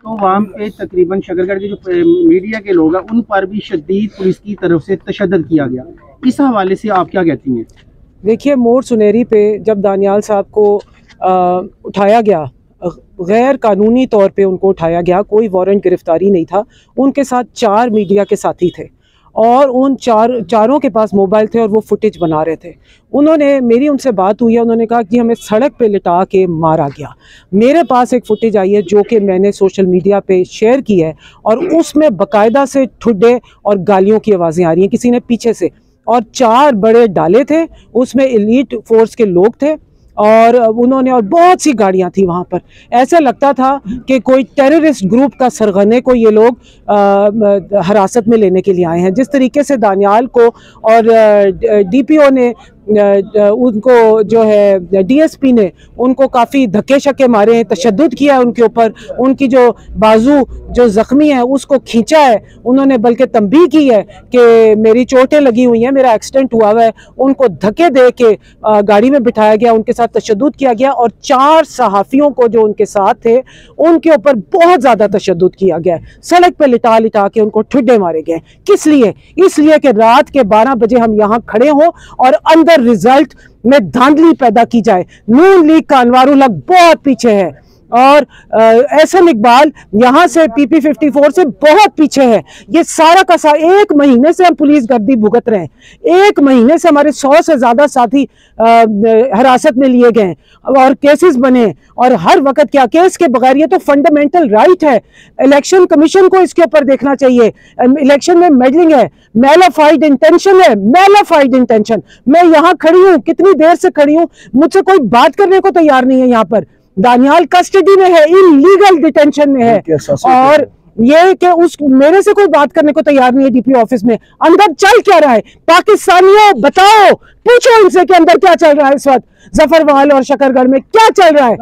तो वहाँ पे तकरीबन शकरगढ़ के जो मीडिया के लोग हैं उन पर भी शदीद पुलिस की तरफ से तशद्दुद किया गया। इस हवाले से आप क्या कहती हैं? देखिए, मोड़ सुनेरी पे जब दानियाल साहब को उठाया गया, गैर कानूनी तौर पे उनको उठाया गया, कोई वारंट गिरफ्तारी नहीं था। उनके साथ 4 मीडिया के साथी थे और उन चारों के पास मोबाइल थे और वो फुटेज बना रहे थे। मेरी उनसे बात हुई है, उन्होंने कहा कि हमें सड़क पे लिटा के मारा गया। मेरे पास एक फुटेज आई है जो कि मैंने सोशल मीडिया पे शेयर की है और उसमें बाकायदा से ठुड्डे और गालियों की आवाज़ें आ रही हैं किसी ने पीछे से, और 4 बड़े डाले थे, उसमें एलीट फोर्स के लोग थे और उन्होंने, और बहुत सी गाड़ियां थी वहां पर। ऐसा लगता था कि कोई टेररिस्ट ग्रुप का सरगने को ये लोग हिरासत में लेने के लिए आए हैं। जिस तरीके से दानियाल को और डीपीओ ने उनको जो है डीएसपी ने उनको काफ़ी धक्के शक्के मारे हैं, तशद्दुद किया है उनके ऊपर, उनकी जो बाजू जो ज़ख्मी है उसको खींचा है उन्होंने, बल्कि तंबीह की है कि मेरी चोटें लगी हुई हैं, मेरा एक्सीडेंट हुआ है। उनको धक्के दे के गाड़ी में बिठाया गया, उनके साथ तशद्दुद किया गया और 4 सहाफ़ियों को जो उनके साथ थे उनके ऊपर बहुत ज़्यादा तशद्दुद किया गया। सड़क पर लिटा लिटा के उनको ठुड्डे मारे गए। किस लिए? इसलिए कि रात के 12 बजे हम यहाँ खड़े हों और अंदर रिजल्ट में धांधली पैदा की जाए। नून लीग का अनवारुल हक बहुत पीछे है और एहसन इकबाल यहाँ से पीपी 54 से बहुत पीछे है। ये सारा का सारा 1 महीने से हम पुलिस गर्दी भुगत रहे हैं। 1 महीने से हमारे 100 से ज्यादा साथी हिरासत में लिए गए और केसेस बने और हर वक्त क्या केस के बगैर, ये तो फंडामेंटल राइट है। इलेक्शन कमीशन को इसके ऊपर देखना चाहिए। इलेक्शन में मेडलिंग है, मैलाफाइड इंटेंशन है, मैलाफाइड इंटेंशन। मैं यहाँ खड़ी हूँ, कितनी देर से खड़ी हूँ, मुझसे कोई बात करने को तैयार नहीं है। यहाँ पर दानियाल कस्टडी में है, इलीगल डिटेंशन में है और ये कि उस मेरे से कोई बात करने को तैयार नहीं है। डीपी ऑफिस में अंदर चल क्या रहा है? पाकिस्तानियों बताओ, पूछो इनसे कि अंदर क्या चल रहा है इस वक्त जफरवाल और शकरगढ़ में क्या चल रहा है।